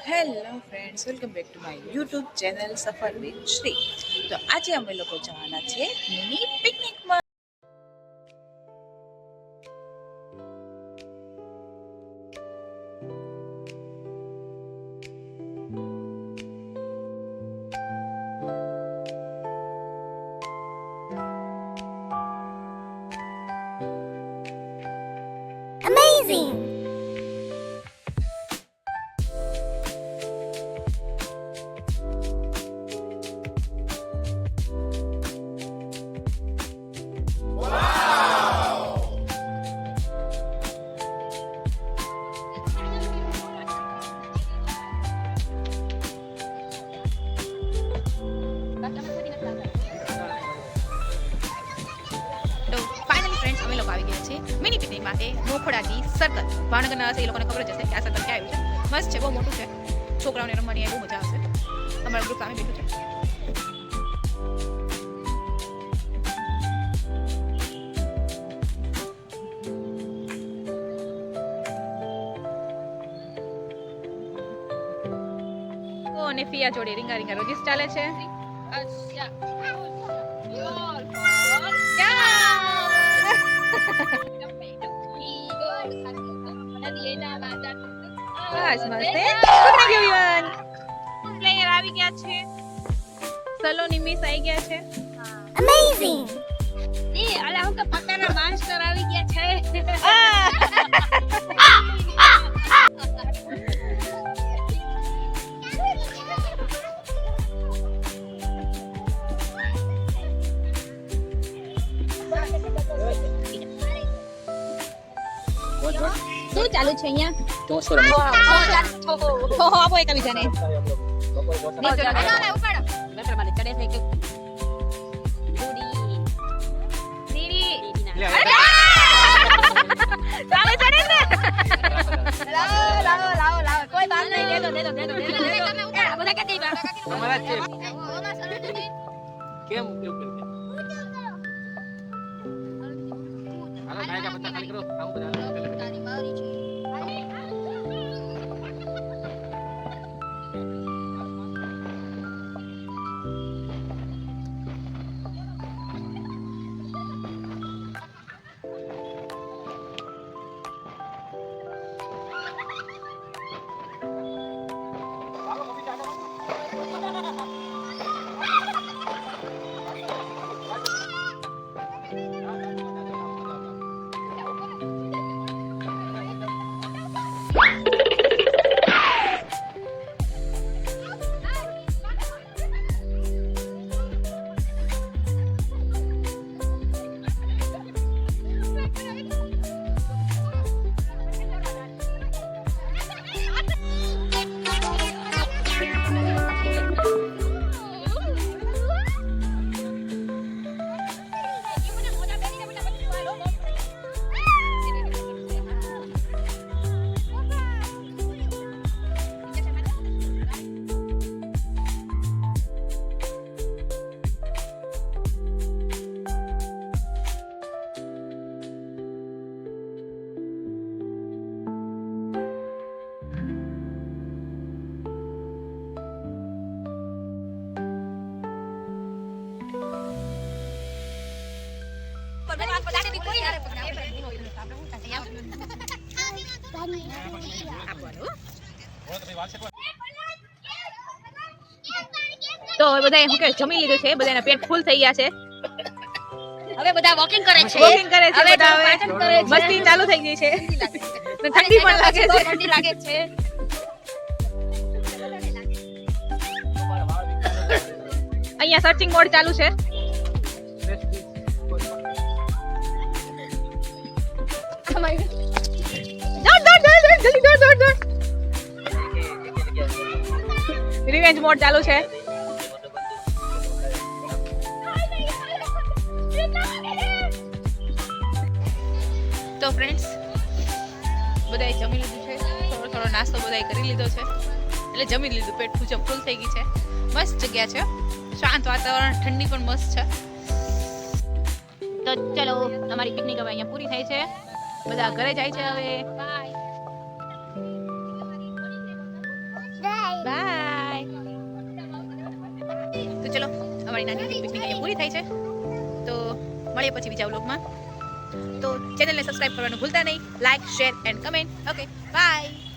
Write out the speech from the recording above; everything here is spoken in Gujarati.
Hello friends, welcome back to my YouTube channel સફર વિથ શ્રી. તો આજે અમે લોકો જવાના છે મિની પિકનિકમાં. Amazing! તો ફાઇનલી ફ્રેન્ડ્સ અમે લોકો આવી ગયા છે મિની પિકનિક માટે નોખોડાથી સર્કલ. ભાવનગરના હશે એ લોકોને ખબર જ હશે કે આ સર્કલ ક્યાં આવ્યું છે. મસ્ત છે, બહુ મોટું છે, છોકરાઓને રમવાની બહુ મજા આવશે. અમારું ગ્રુપ સામે બેઠું છે. અને ફિયા જોડે રીંગા રીંગા રોજીસ ચાલે છે. બસ મસ્ત પ્લેયર આવી ગયા છે. સલોની મિસ આવી ગયા છે. Amazing! અલા હું તો પક્કાના માસ્ટર આવી ગયા છે. શું ચાલુ છે અહીંયા? આપો એક બીજાને. કેમ ઉપયોગ કર્યો? હાલો નાયકા બધા ખાલી કરો. આવું બધા તો હવે બધા શું કે જમી લીધું છે, બધાના પેટ ફૂલ થઈ ગયા છે. હવે બધા વોકિંગ કરે છે. વોકિંગ કરે છે, હવે બધા હવે પાચન કરે છે. મસ્તી ચાલુ થઈ ગઈ છે. ઠંડી પણ લાગે છે. ઠંડી લાગે છે. અહીંયા સર્ચિંગ મોડ ચાલુ છે. રિવેન્જ મોડ ચાલુ છે. તો ફ્રેન્ડ્સ બધાએ જમી લીધું છે, થોડો થોડો નાસ્તો બધાએ કરી લીધો છે, એટલે જમી લીધું, પેટ ફૂલ થઈ ગઈ છે. મસ્ત જગ્યા છે, શાંત વાતાવરણ, ઠંડી પણ મસ્ત છે. તો ચલો અમારી પિકનિક હવે અહીંયા પૂરી થાય છે. બધા ઘરે જાય છે હવે. બાય. તો ચલો અમારી નાની પિકનિક અહીંયા પૂરી થાય છે તો મળીએ પછી બીજા વ્લોગમાં તો ચેનલને સબસ્ક્રાઇબ કરવાનું ભૂલતા નહીં like share and comment okay bye